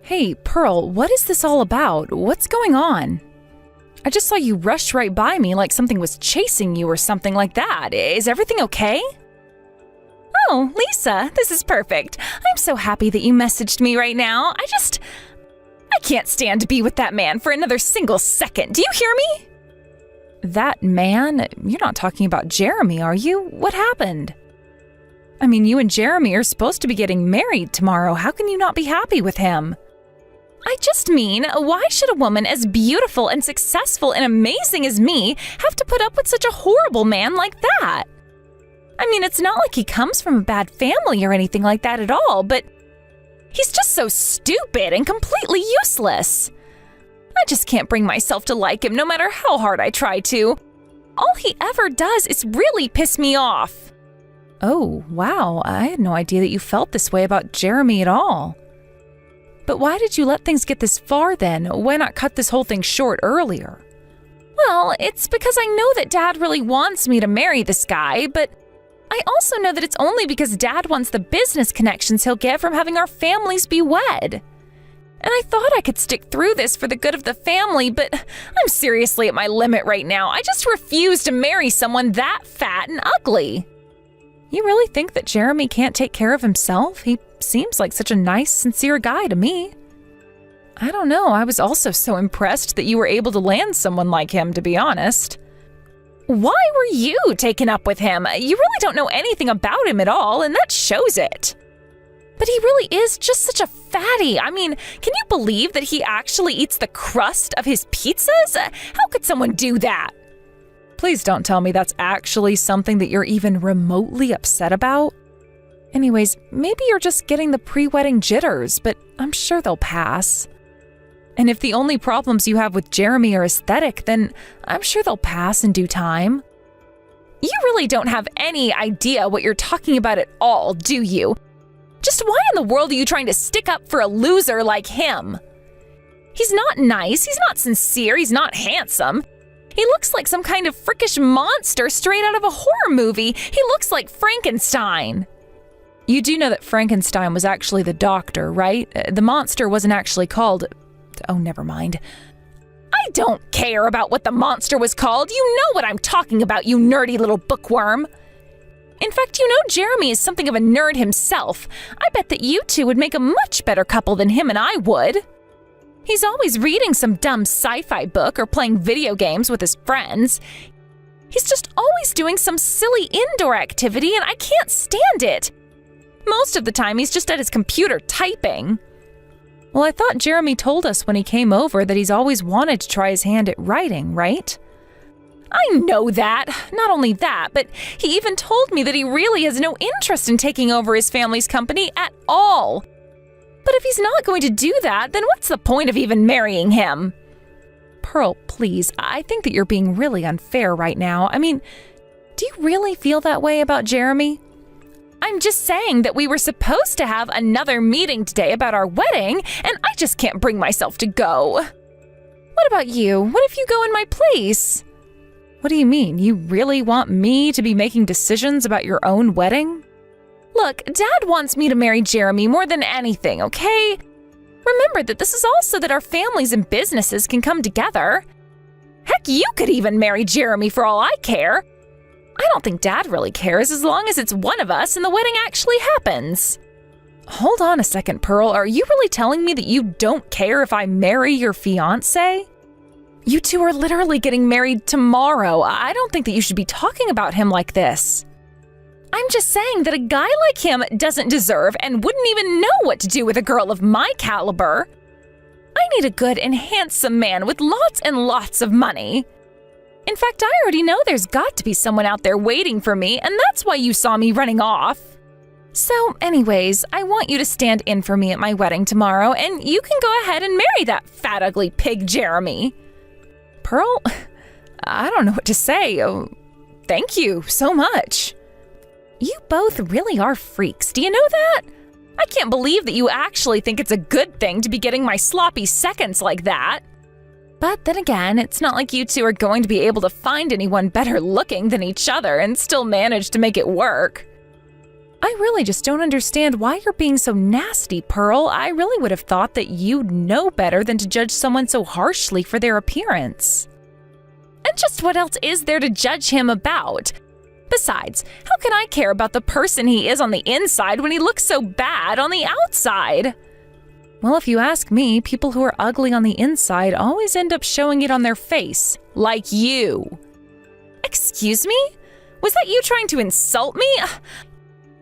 Hey, Pearl, what is this all about? What's going on? I just saw you rush right by me like something was chasing you or something like that. Is everything okay? Oh, Lisa, this is perfect. I'm so happy that you messaged me right now. I can't stand to be with that man for another single second. Do you hear me? That man? You're not talking about Jeremy, are you? What happened? I mean, you and Jeremy are supposed to be getting married tomorrow. How can you not be happy with him? I just mean, why should a woman as beautiful and successful and amazing as me have to put up with such a horrible man like that? I mean, it's not like he comes from a bad family or anything like that at all, but he's just so stupid and completely useless. I just can't bring myself to like him no matter how hard I try to. All he ever does is really piss me off. Oh, wow, I had no idea that you felt this way about Jeremy at all. But why did you let things get this far then? Why not cut this whole thing short earlier? Well, it's because I know that Dad really wants me to marry this guy, but I also know that it's only because Dad wants the business connections he'll get from having our families be wed. And I thought I could stick through this for the good of the family, but I'm seriously at my limit right now. I just refuse to marry someone that fat and ugly. You really think that Jeremy can't take care of himself? He seems like such a nice, sincere guy to me. I don't know, I was also so impressed that you were able to land someone like him, to be honest. Why were you taken up with him? You really don't know anything about him at all, and that shows it. But he really is just such a fatty. I mean, can you believe that he actually eats the crust of his pizzas? How could someone do that? Please don't tell me that's actually something that you're even remotely upset about. Anyways, maybe you're just getting the pre-wedding jitters, but I'm sure they'll pass. And if the only problems you have with Jeremy are aesthetic, then I'm sure they'll pass in due time. You really don't have any idea what you're talking about at all, do you? Just why in the world are you trying to stick up for a loser like him? He's not nice, he's not sincere, he's not handsome. He looks like some kind of freakish monster straight out of a horror movie. He looks like Frankenstein. You do know that Frankenstein was actually the doctor, right? The monster wasn't actually called... Oh, never mind. I don't care about what the monster was called. You know what I'm talking about, you nerdy little bookworm. In fact, you know Jeremy is something of a nerd himself. I bet that you two would make a much better couple than him and I would. He's always reading some dumb sci-fi book or playing video games with his friends. He's just always doing some silly indoor activity and I can't stand it. Most of the time he's just at his computer typing. Well, I thought Jeremy told us when he came over that he's always wanted to try his hand at writing, right? I know that. Not only that, but he even told me that he really has no interest in taking over his family's company at all. But if he's not going to do that, then what's the point of even marrying him? Pearl, please, I think that you're being really unfair right now. I mean, do you really feel that way about Jeremy? I'm just saying that we were supposed to have another meeting today about our wedding, and I just can't bring myself to go. What about you? What if you go in my place? What do you mean? You really want me to be making decisions about your own wedding? Look, Dad wants me to marry Jeremy more than anything, okay? Remember that this is also that our families and businesses can come together. Heck, you could even marry Jeremy for all I care. I don't think Dad really cares as long as it's one of us and the wedding actually happens. Hold on a second, Pearl. Are you really telling me that you don't care if I marry your fiance? You two are literally getting married tomorrow. I don't think that you should be talking about him like this. I'm just saying that a guy like him doesn't deserve and wouldn't even know what to do with a girl of my caliber. I need a good and handsome man with lots and lots of money. In fact, I already know there's got to be someone out there waiting for me, and that's why you saw me running off. So anyways, I want you to stand in for me at my wedding tomorrow, and you can go ahead and marry that fat, ugly pig Jeremy. Pearl, I don't know what to say. Oh, thank you so much. You both really are freaks, do you know that? I can't believe that you actually think it's a good thing to be getting my sloppy seconds like that. But then again, it's not like you two are going to be able to find anyone better looking than each other and still manage to make it work. I really just don't understand why you're being so nasty, Pearl. I really would have thought that you'd know better than to judge someone so harshly for their appearance. And just what else is there to judge him about? Besides, how can I care about the person he is on the inside when he looks so bad on the outside? Well, if you ask me, people who are ugly on the inside always end up showing it on their face, like you. Excuse me? Was that you trying to insult me?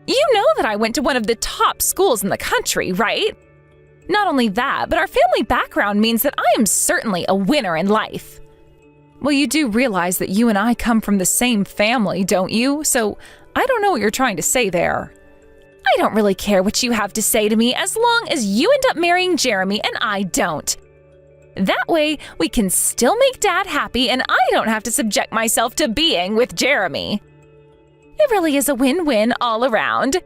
You know that I went to one of the top schools in the country, right? Not only that, but our family background means that I am certainly a winner in life. Well, you do realize that you and I come from the same family, don't you? So I don't know what you're trying to say there. I don't really care what you have to say to me as long as you end up marrying Jeremy and I don't. That way, we can still make Dad happy and I don't have to subject myself to being with Jeremy. It really is a win-win all around.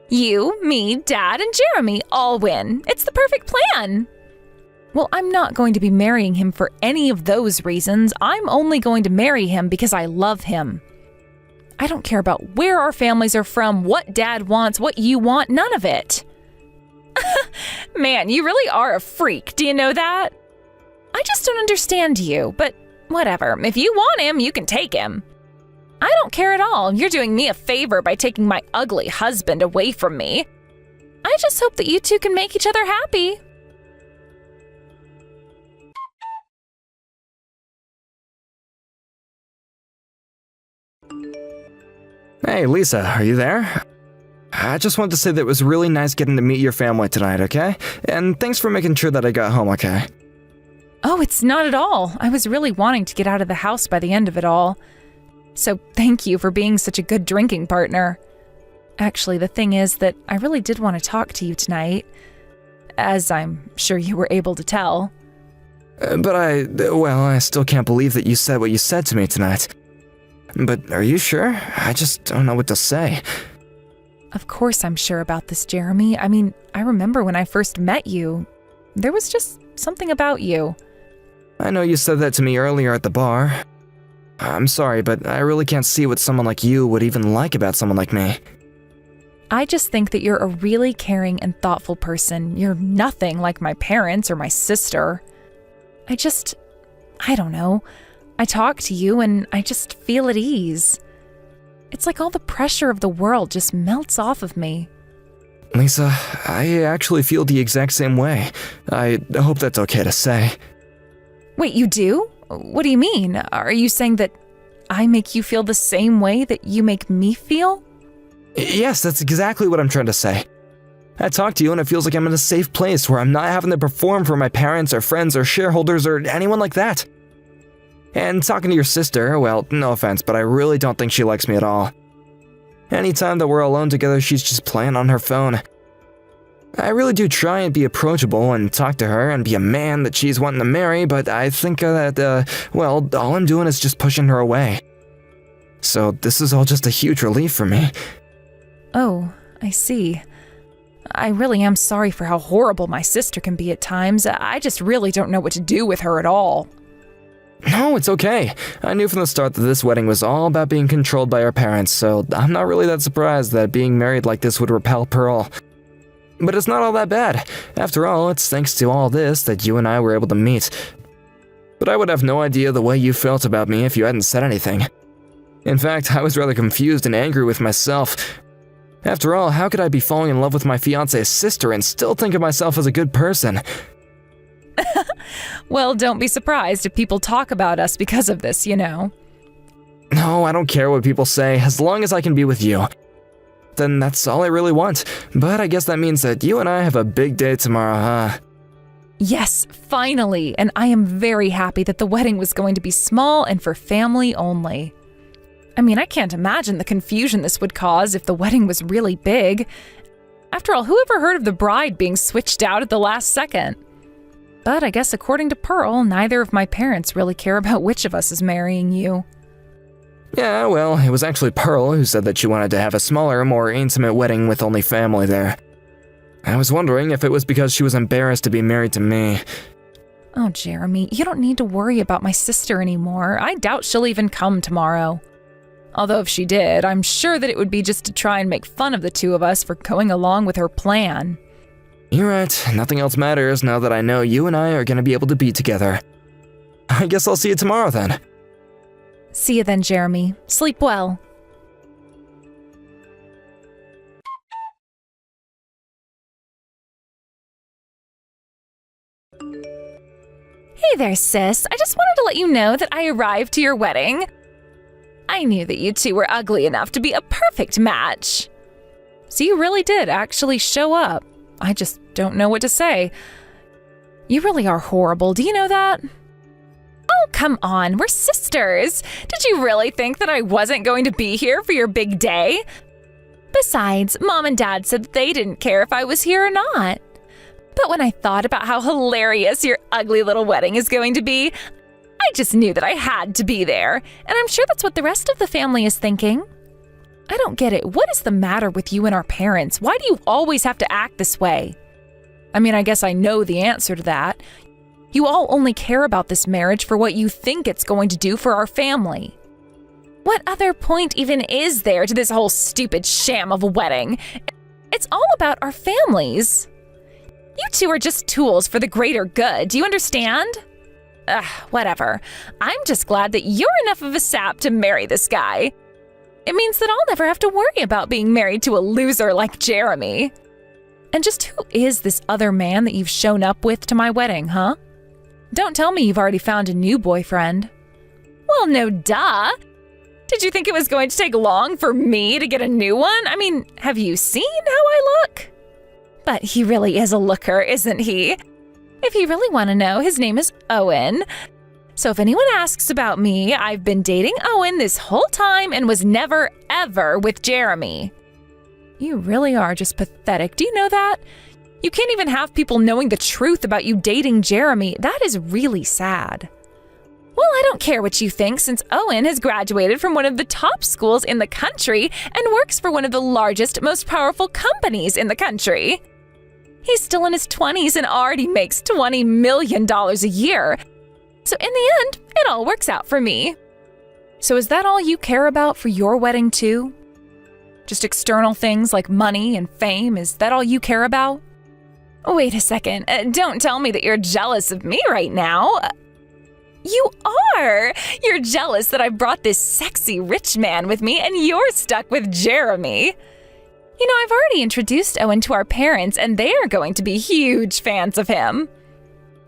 You, me, Dad, and Jeremy all win. It's the perfect plan. Well, I'm not going to be marrying him for any of those reasons. I'm only going to marry him because I love him. I don't care about where our families are from, what Dad wants, what you want, none of it. Man, you really are a freak. Do you know that? I just don't understand you, but whatever. If you want him, you can take him. I don't care at all. You're doing me a favor by taking my ugly husband away from me. I just hope that you two can make each other happy. Hey, Lisa, are you there? I just wanted to say that it was really nice getting to meet your family tonight, okay? And thanks for making sure that I got home okay. Oh, it's not at all. I was really wanting to get out of the house by the end of it all. So thank you for being such a good drinking partner. Actually, the thing is that I really did want to talk to you tonight, as I'm sure you were able to tell. But I still can't believe that you said what you said to me tonight. But are you sure? I just don't know what to say. Of course I'm sure about this, Jeremy. I mean, I remember when I first met you. There was just something about you. I know you said that to me earlier at the bar. I'm sorry, but I really can't see what someone like you would even like about someone like me. I just think that you're a really caring and thoughtful person. You're nothing like my parents or my sister. I don't know. I talk to you and I just feel at ease. It's like all the pressure of the world just melts off of me. Lisa, I actually feel the exact same way. I hope that's okay to say. Wait, you do? What do you mean? Are you saying that I make you feel the same way that you make me feel? Yes, that's exactly what I'm trying to say. I talk to you and it feels like I'm in a safe place where I'm not having to perform for my parents or friends or shareholders or anyone like that. And talking to your sister, well, no offense, but I really don't think she likes me at all. Anytime that we're alone together, she's just playing on her phone. I really do try and be approachable and talk to her and be a man that she's wanting to marry, but I think all I'm doing is just pushing her away. So this is all just a huge relief for me. Oh, I see. I really am sorry for how horrible my sister can be at times. I just really don't know what to do with her at all. No, it's okay. I knew from the start that this wedding was all about being controlled by our parents, so I'm not really that surprised that being married like this would repel Pearl. But it's not all that bad. After all, it's thanks to all this that you and I were able to meet. But I would have no idea the way you felt about me if you hadn't said anything. In fact, I was rather confused and angry with myself. After all, how could I be falling in love with my fiance's sister and still think of myself as a good person? Well, don't be surprised if people talk about us because of this, you know. No, I don't care what people say, as long as I can be with you. Then that's all I really want. But I guess that means that you and I have a big day tomorrow, huh? Yes, finally, and I am very happy that the wedding was going to be small and for family only. I mean, I can't imagine the confusion this would cause if the wedding was really big. After all, who ever heard of the bride being switched out at the last second? But I guess according to Pearl, neither of my parents really care about which of us is marrying you. Yeah, well, it was actually Pearl who said that she wanted to have a smaller, more intimate wedding with only family there. I was wondering if it was because she was embarrassed to be married to me. Oh, Jeremy, you don't need to worry about my sister anymore. I doubt she'll even come tomorrow. Although if she did, I'm sure that it would be just to try and make fun of the two of us for going along with her plan. You're right, nothing else matters now that I know you and I are gonna be able to be together. I guess I'll see you tomorrow then. See you then, Jeremy. Sleep well. Hey there, sis. I just wanted to let you know that I arrived to your wedding. I knew that you two were ugly enough to be a perfect match. So you really did actually show up. I just don't know what to say. You really are horrible. Do you know that? Oh, come on. We're sisters. Did you really think that I wasn't going to be here for your big day? Besides, Mom and Dad said that they didn't care if I was here or not. But when I thought about how hilarious your ugly little wedding is going to be, I just knew that I had to be there, and I'm sure that's what the rest of the family is thinking. I don't get it. What is the matter with you and our parents? Why do you always have to act this way? I mean, I guess I know the answer to that. You all only care about this marriage for what you think it's going to do for our family. What other point even is there to this whole stupid sham of a wedding? It's all about our families. You two are just tools for the greater good. Do you understand? Whatever. I'm just glad that you're enough of a sap to marry this guy. It means that I'll never have to worry about being married to a loser like Jeremy. And just who is this other man that you've shown up with to my wedding, huh? Don't tell me you've already found a new boyfriend. Well, no duh. Did you think it was going to take long for me to get a new one? I mean, have you seen how I look? But he really is a looker, isn't he? If you really want to know, his name is Owen. So if anyone asks about me, I've been dating Owen this whole time and was never, ever with Jeremy. You really are just pathetic. Do you know that? You can't even have people knowing the truth about you dating Jeremy. That is really sad. Well, I don't care what you think, since Owen has graduated from one of the top schools in the country and works for one of the largest, most powerful companies in the country. He's still in his 20s and already makes $20 million a year. So in the end, it all works out for me. So is that all you care about for your wedding too? Just external things like money and fame, is that all you care about? Wait a second, don't tell me that you're jealous of me right now. You are! You're jealous that I brought this sexy rich man with me and you're stuck with Jeremy. You know, I've already introduced Owen to our parents and they are going to be huge fans of him.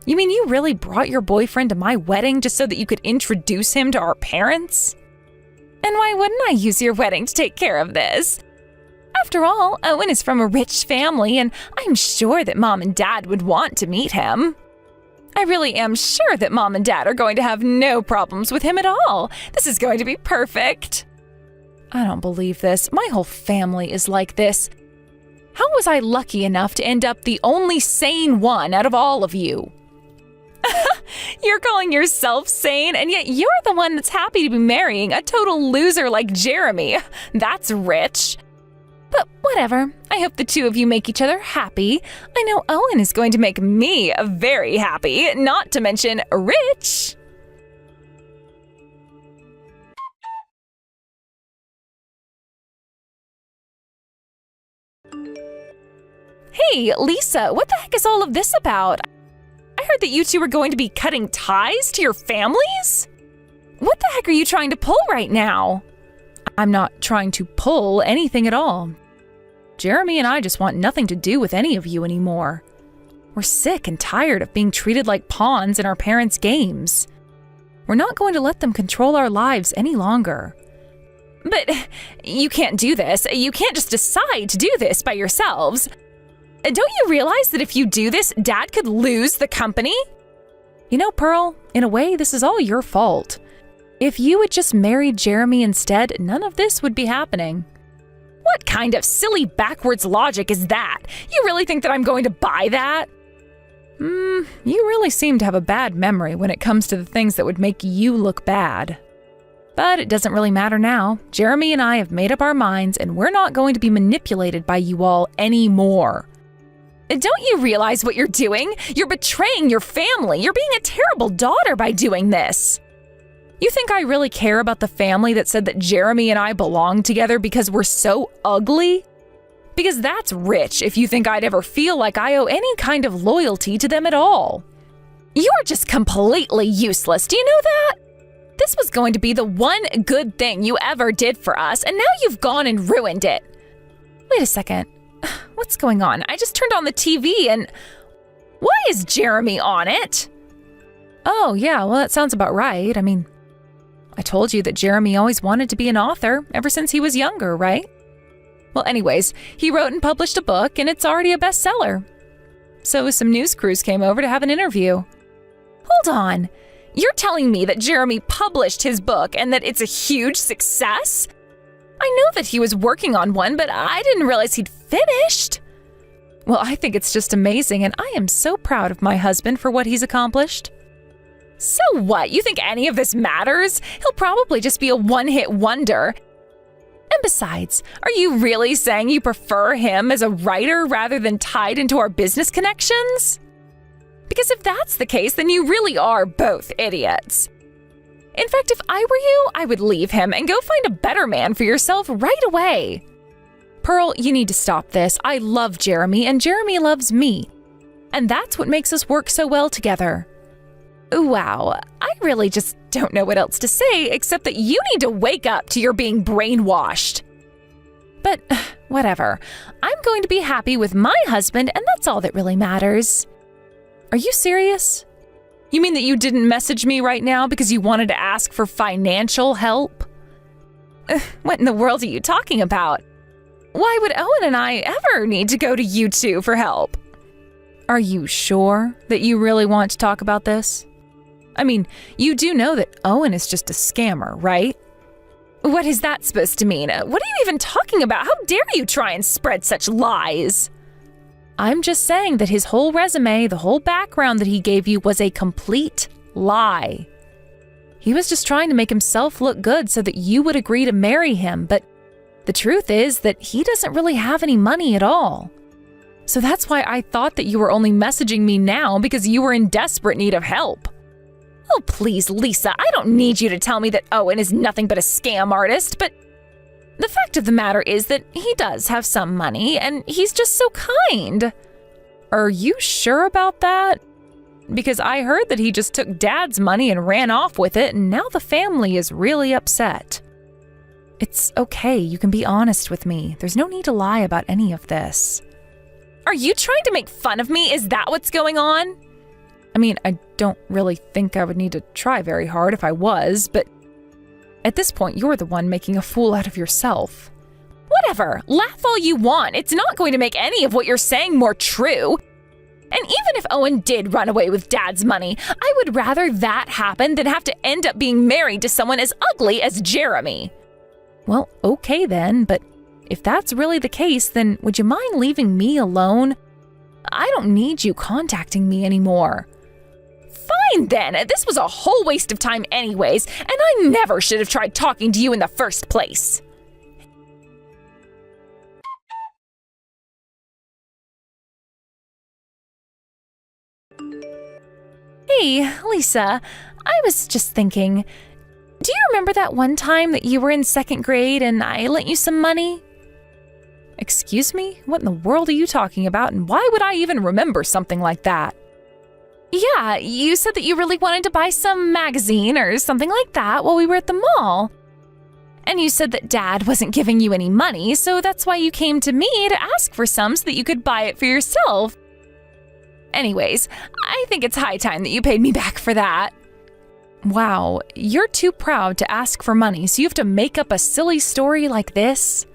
You mean you really brought your boyfriend to my wedding just so that you could introduce him to our parents? And why wouldn't I use your wedding to take care of this? After all, Owen is from a rich family and I'm sure that Mom and Dad would want to meet him. I really am sure that Mom and Dad are going to have no problems with him at all. This is going to be perfect. I don't believe this. My whole family is like this. How was I lucky enough to end up the only sane one out of all of you? You're calling yourself sane, and yet you're the one that's happy to be marrying a total loser like Jeremy. That's rich. But whatever. I hope the two of you make each other happy. I know Owen is going to make me very happy, not to mention rich. Hey, Lisa, what the heck is all of this about? I heard that you two were going to be cutting ties to your families? What the heck are you trying to pull right now? I'm not trying to pull anything at all. Jeremy and I just want nothing to do with any of you anymore. We're sick and tired of being treated like pawns in our parents' games. We're not going to let them control our lives any longer. But you can't do this. You can't just decide to do this by yourselves. Don't you realize that if you do this, Dad could lose the company? You know, Pearl, in a way, this is all your fault. If you had just married Jeremy instead, none of this would be happening. What kind of silly backwards logic is that? You really think that I'm going to buy that? You really seem to have a bad memory when it comes to the things that would make you look bad. But it doesn't really matter now. Jeremy and I have made up our minds and we're not going to be manipulated by you all anymore. Don't you realize what you're doing? You're betraying your family. You're being a terrible daughter by doing this. You think I really care about the family that said that Jeremy and I belong together because we're so ugly? Because that's rich if you think I'd ever feel like I owe any kind of loyalty to them at all. You're just completely useless, do you know that? This was going to be the one good thing you ever did for us, and now you've gone and ruined it. Wait a second. What's going on? I just turned on the TV and... Why is Jeremy on it? Oh, yeah, well, that sounds about right. I mean, I told you that Jeremy always wanted to be an author ever since he was younger, right? Well, anyways, he wrote and published a book, and it's already a bestseller. So some news crews came over to have an interview. Hold on. You're telling me that Jeremy published his book and that it's a huge success? I know that he was working on one, but I didn't realize he'd finished. Well, I think it's just amazing, and I am so proud of my husband for what he's accomplished. So what? You think any of this matters? He'll probably just be a one-hit wonder. And besides, are you really saying you prefer him as a writer rather than tied into our business connections? Because if that's the case, then you really are both idiots. In fact, if I were you, I would leave him and go find a better man for yourself right away. Pearl, you need to stop this. I love Jeremy, and Jeremy loves me. And that's what makes us work so well together. Wow, I really just don't know what else to say except that you need to wake up to your being brainwashed. But whatever, I'm going to be happy with my husband, and that's all that really matters. Are you serious? You mean that you didn't message me right now because you wanted to ask for financial help? What in the world are you talking about? Why would Owen and I ever need to go to you two for help? Are you sure that you really want to talk about this? I mean, you do know that Owen is just a scammer, right? What is that supposed to mean? What are you even talking about? How dare you try and spread such lies? I'm just saying that his whole resume, the whole background that he gave you was a complete lie. He was just trying to make himself look good so that you would agree to marry him, but the truth is that he doesn't really have any money at all. So that's why I thought that you were only messaging me now because you were in desperate need of help. Oh, please, Lisa, I don't need you to tell me that Owen is nothing but a scam artist, but the fact of the matter is that he does have some money, and he's just so kind. Are you sure about that? Because I heard that he just took Dad's money and ran off with it, and now the family is really upset. It's okay, you can be honest with me. There's no need to lie about any of this. Are you trying to make fun of me? Is that what's going on? I mean, I don't really think I would need to try very hard if I was, but at this point, you're the one making a fool out of yourself. Whatever, laugh all you want. It's not going to make any of what you're saying more true. And even if Owen did run away with Dad's money, I would rather that happen than have to end up being married to someone as ugly as Jeremy. Well, okay then, but if that's really the case, then would you mind leaving me alone? I don't need you contacting me anymore. Fine then, this was a whole waste of time anyways, and I never should have tried talking to you in the first place. Hey, Lisa, I was just thinking, do you remember that one time that you were in second grade and I lent you some money? Excuse me? What in the world are you talking about, and why would I even remember something like that? Yeah, you said that you really wanted to buy some magazine or something like that while we were at the mall. And you said that Dad wasn't giving you any money, so that's why you came to me to ask for some so that you could buy it for yourself. Anyways, I think it's high time that you paid me back for that. Wow, you're too proud to ask for money, so you have to make up a silly story like this?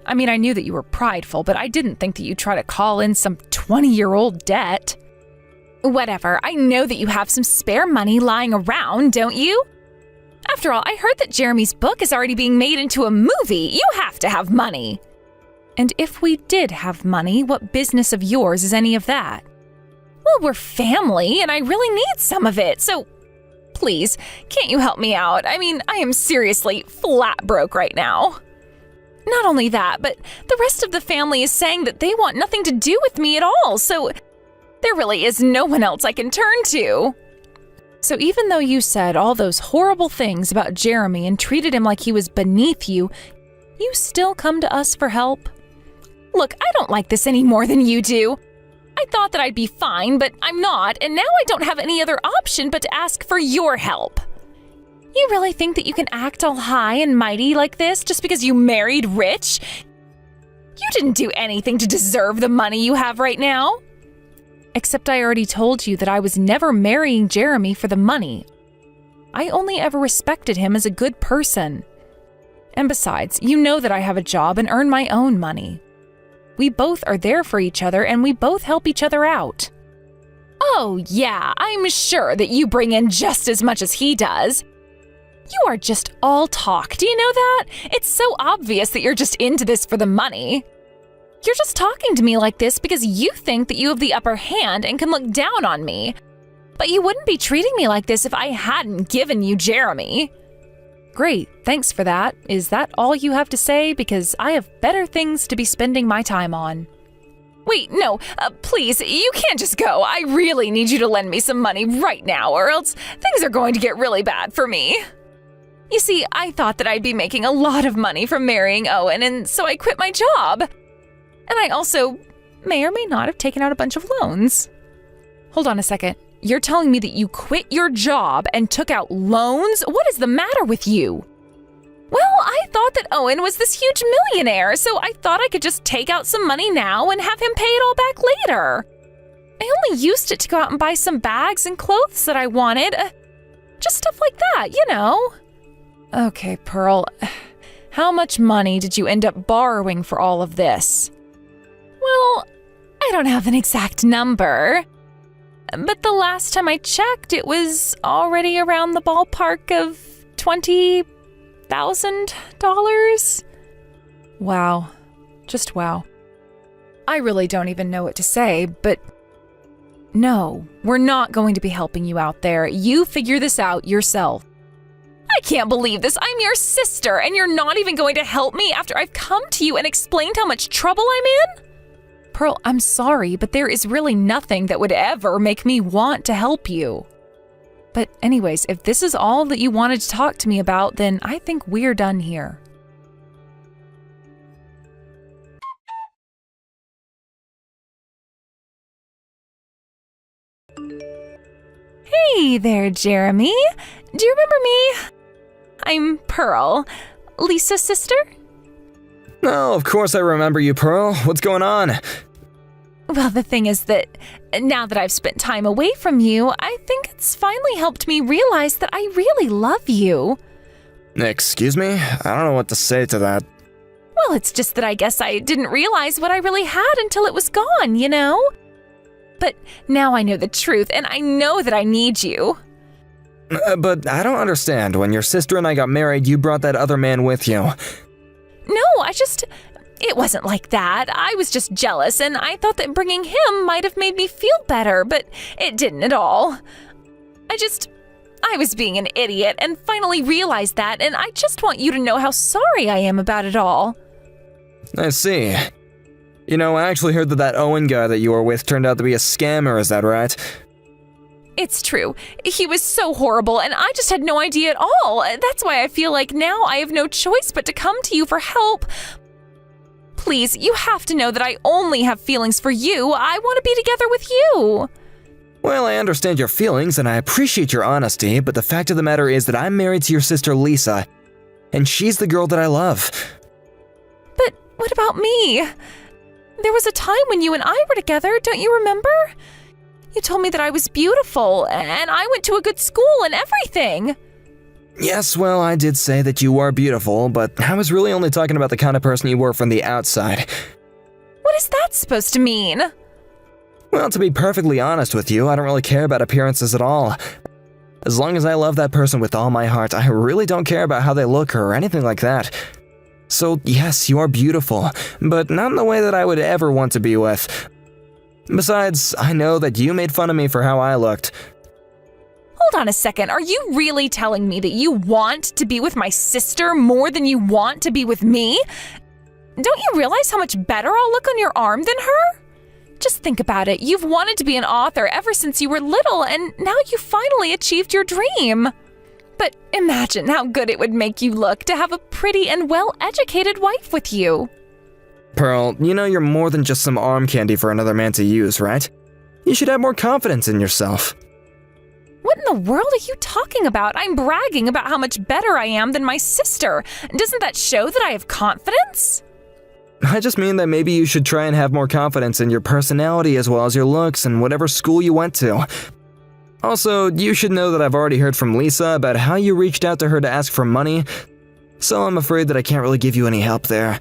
I mean, I knew that you were prideful, but I didn't think that you'd try to call in some 20-year-old debt. Whatever, I know that you have some spare money lying around, don't you? After all, I heard that Jeremy's book is already being made into a movie. You have to have money. And if we did have money, what business of yours is any of that? Well, we're family, and I really need some of it, so please, can't you help me out? I mean, I am seriously flat broke right now. Not only that, but the rest of the family is saying that they want nothing to do with me at all, so there really is no one else I can turn to. So even though you said all those horrible things about Jeremy and treated him like he was beneath you, you still come to us for help? Look, I don't like this any more than you do. I thought that I'd be fine, but I'm not, and now I don't have any other option but to ask for your help. You really think that you can act all high and mighty like this just because you married rich? You didn't do anything to deserve the money you have right now. Except I already told you that I was never marrying Jeremy for the money. I only ever respected him as a good person. And besides, you know that I have a job and earn my own money. We both are there for each other and we both help each other out. Oh yeah, I'm sure that you bring in just as much as he does. You are just all talk, do you know that? It's so obvious that you're just into this for the money. You're just talking to me like this because you think that you have the upper hand and can look down on me. But you wouldn't be treating me like this if I hadn't given you Jeremy. Great, thanks for that. Is that all you have to say? Because I have better things to be spending my time on. Wait, no, please, you can't just go. I really need you to lend me some money right now, or else things are going to get really bad for me. You see, I thought that I'd be making a lot of money from marrying Owen, and so I quit my job. And I also may or may not have taken out a bunch of loans. Hold on a second. You're telling me that you quit your job and took out loans? What is the matter with you? Well, I thought that Owen was this huge millionaire, so I thought I could just take out some money now and have him pay it all back later. I only used it to go out and buy some bags and clothes that I wanted. Just stuff like that, you know. Okay, Pearl. How much money did you end up borrowing for all of this? Well, I don't have an exact number. But the last time I checked, it was already around the ballpark of $20,000. Wow. Just wow. I really don't even know what to say, but no, we're not going to be helping you out there. You figure this out yourself. I can't believe this. I'm your sister, and you're not even going to help me after I've come to you and explained how much trouble I'm in? Pearl, I'm sorry, but there is really nothing that would ever make me want to help you. But anyways, if this is all that you wanted to talk to me about, then I think we're done here. Hey there, Jeremy. Do you remember me? I'm Pearl, Lisa's sister. Oh, of course I remember you, Pearl. What's going on? Well, the thing is that now that I've spent time away from you, I think it's finally helped me realize that I really love you. Excuse me? I don't know what to say to that. Well, it's just that I guess I didn't realize what I really had until it was gone, you know? But now I know the truth, and I know that I need you. But I don't understand. When your sister and I got married, you brought that other man with you. No, it wasn't like that. I was just jealous, and I thought that bringing him might have made me feel better, but it didn't at all. I was being an idiot and finally realized that, and I just want you to know how sorry I am about it all. I see. You know, I actually heard that Owen guy that you were with turned out to be a scammer, is that right? It's true. He was so horrible, and I just had no idea at all. That's why I feel like now I have no choice but to come to you for help. Please, you have to know that I only have feelings for you. I want to be together with you. Well, I understand your feelings, and I appreciate your honesty, but the fact of the matter is that I'm married to your sister Lisa, and she's the girl that I love. But what about me? There was a time when you and I were together, don't you remember? You told me that I was beautiful, and I went to a good school and everything. Yes, well, I did say that you are beautiful, but I was really only talking about the kind of person you were from the outside. What is that supposed to mean? Well, to be perfectly honest with you, I don't really care about appearances at all. As long as I love that person with all my heart, I really don't care about how they look or anything like that. So, yes, you are beautiful, but not in the way that I would ever want to be with. Besides, I know that you made fun of me for how I looked. Hold on a second, are you really telling me that you want to be with my sister more than you want to be with me? Don't you realize how much better I'll look on your arm than her? Just think about it. You've wanted to be an author ever since you were little, and now you finally achieved your dream. But imagine how good it would make you look to have a pretty and well-educated wife with you. Pearl, you know you're more than just some arm candy for another man to use, right? You should have more confidence in yourself. What in the world are you talking about? I'm bragging about how much better I am than my sister. Doesn't that show that I have confidence? I just mean that maybe you should try and have more confidence in your personality as well as your looks and whatever school you went to. Also, you should know that I've already heard from Lisa about how you reached out to her to ask for money, so I'm afraid that I can't really give you any help there.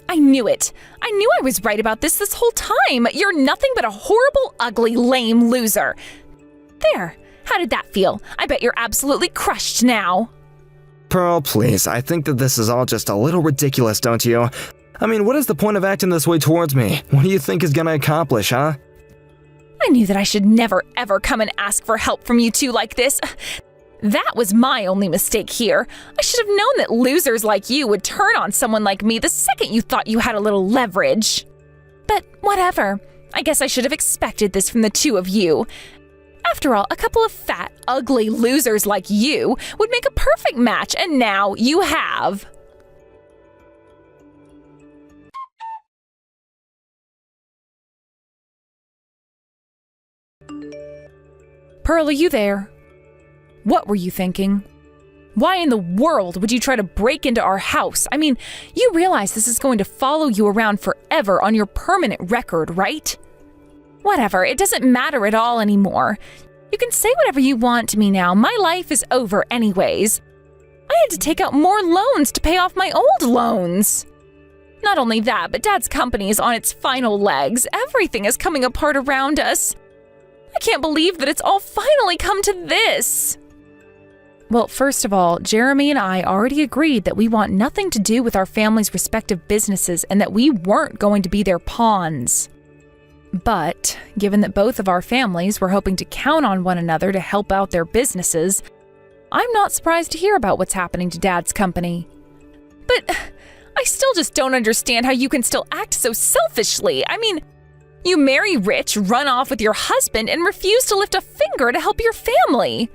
I knew it. I knew I was right about this whole time. You're nothing but a horrible, ugly, lame loser. There. How did that feel? I bet you're absolutely crushed now. Pearl, please, I think that this is all just a little ridiculous, don't you? I mean, what is the point of acting this way towards me? What do you think is gonna accomplish, huh? I knew that I should never, ever come and ask for help from you two like this. That was my only mistake here. I should have known that losers like you would turn on someone like me the second you thought you had a little leverage. But whatever. I guess I should have expected this from the two of you. After all, a couple of fat, ugly losers like you would make a perfect match, and now you have. Pearl, are you there? What were you thinking? Why in the world would you try to break into our house? I mean, you realize this is going to follow you around forever on your permanent record, right? Whatever, it doesn't matter at all anymore. You can say whatever you want to me now. My life is over anyways. I had to take out more loans to pay off my old loans. Not only that, but Dad's company is on its final legs. Everything is coming apart around us. I can't believe that it's all finally come to this. Well, first of all, Jeremy and I already agreed that we want nothing to do with our family's respective businesses and that we weren't going to be their pawns. But, given that both of our families were hoping to count on one another to help out their businesses, I'm not surprised to hear about what's happening to Dad's company. But I still just don't understand how you can still act so selfishly. I mean, you marry rich, run off with your husband, and refuse to lift a finger to help your family.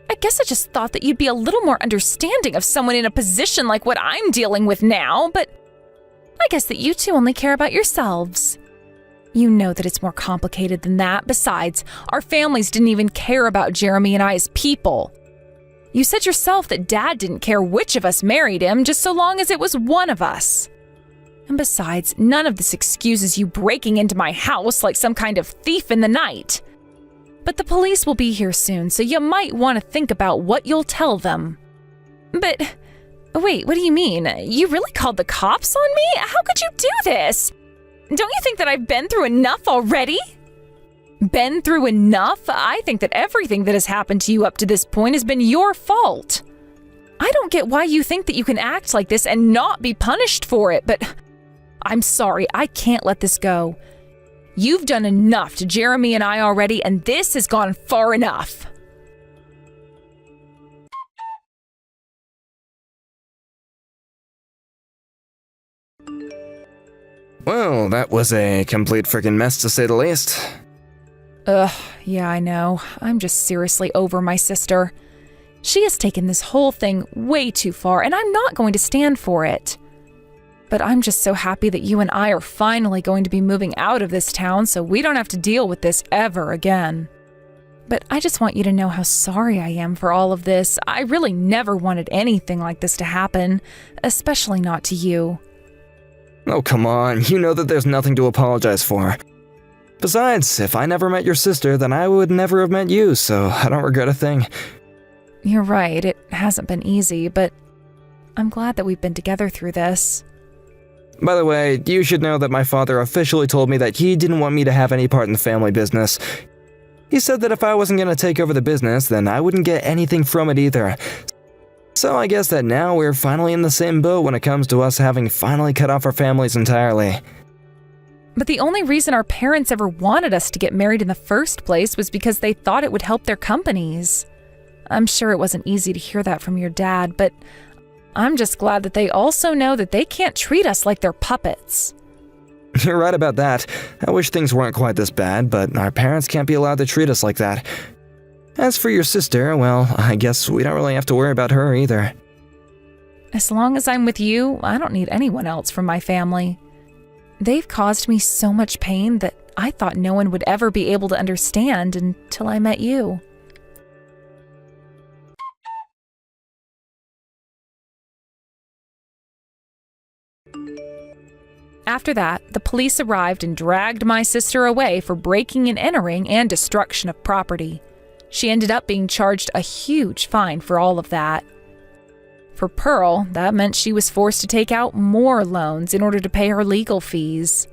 I guess I just thought that you'd be a little more understanding of someone in a position like what I'm dealing with now, but I guess that you two only care about yourselves. You know that it's more complicated than that. Besides, our families didn't even care about Jeremy and I as people. You said yourself that Dad didn't care which of us married him, just so long as it was one of us. And besides, none of this excuses you breaking into my house like some kind of thief in the night. But the police will be here soon, so you might want to think about what you'll tell them. But, wait, what do you mean? You really called the cops on me? How could you do this? Don't you think that I've been through enough already? Been through enough? I think that everything that has happened to you up to this point has been your fault. I don't get why you think that you can act like this and not be punished for it, but I'm sorry, I can't let this go. You've done enough to Jeremy and I already, and this has gone far enough. Well, that was a complete freaking mess to say the least. Yeah, I know. I'm just seriously over my sister. She has taken this whole thing way too far, and I'm not going to stand for it. But I'm just so happy that you and I are finally going to be moving out of this town so we don't have to deal with this ever again. But I just want you to know how sorry I am for all of this. I really never wanted anything like this to happen, especially not to you. Oh, come on. You know that there's nothing to apologize for. Besides, if I never met your sister, then I would never have met you, so I don't regret a thing. You're right, it hasn't been easy, but I'm glad that we've been together through this. By the way, you should know that my father officially told me that he didn't want me to have any part in the family business. He said that if I wasn't going to take over the business, then I wouldn't get anything from it either. So I guess that now we're finally in the same boat when it comes to us having finally cut off our families entirely. But the only reason our parents ever wanted us to get married in the first place was because they thought it would help their companies. I'm sure it wasn't easy to hear that from your dad, but I'm just glad that they also know that they can't treat us like their puppets. You're right about that. I wish things weren't quite this bad, but our parents can't be allowed to treat us like that. As for your sister, well, I guess we don't really have to worry about her either. As long as I'm with you, I don't need anyone else from my family. They've caused me so much pain that I thought no one would ever be able to understand until I met you. After that, the police arrived and dragged my sister away for breaking and entering and destruction of property. She ended up being charged a huge fine for all of that. For Pearl, that meant she was forced to take out more loans in order to pay her legal fees.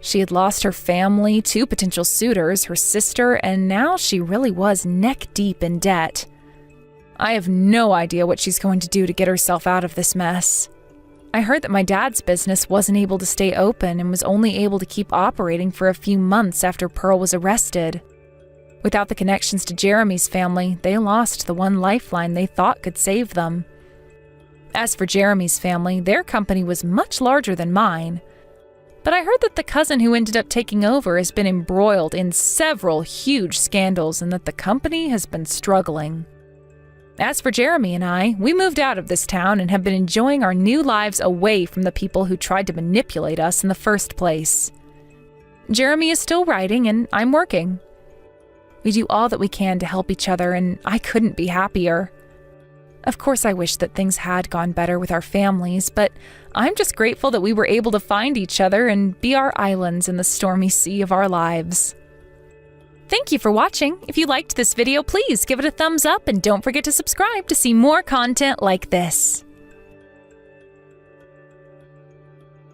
She had lost her family, 2 potential suitors, her sister, and now she really was neck-deep in debt. I have no idea what she's going to do to get herself out of this mess. I heard that my dad's business wasn't able to stay open and was only able to keep operating for a few months after Pearl was arrested. Without the connections to Jeremy's family, they lost the one lifeline they thought could save them. As for Jeremy's family, their company was much larger than mine. But I heard that the cousin who ended up taking over has been embroiled in several huge scandals and that the company has been struggling. As for Jeremy and I, we moved out of this town and have been enjoying our new lives away from the people who tried to manipulate us in the first place. Jeremy is still writing and I'm working. We do all that we can to help each other and I couldn't be happier. Of course, I wish that things had gone better with our families, but I'm just grateful that we were able to find each other and be our islands in the stormy sea of our lives. Thank you for watching. If you liked this video, please give it a thumbs up and don't forget to subscribe to see more content like this.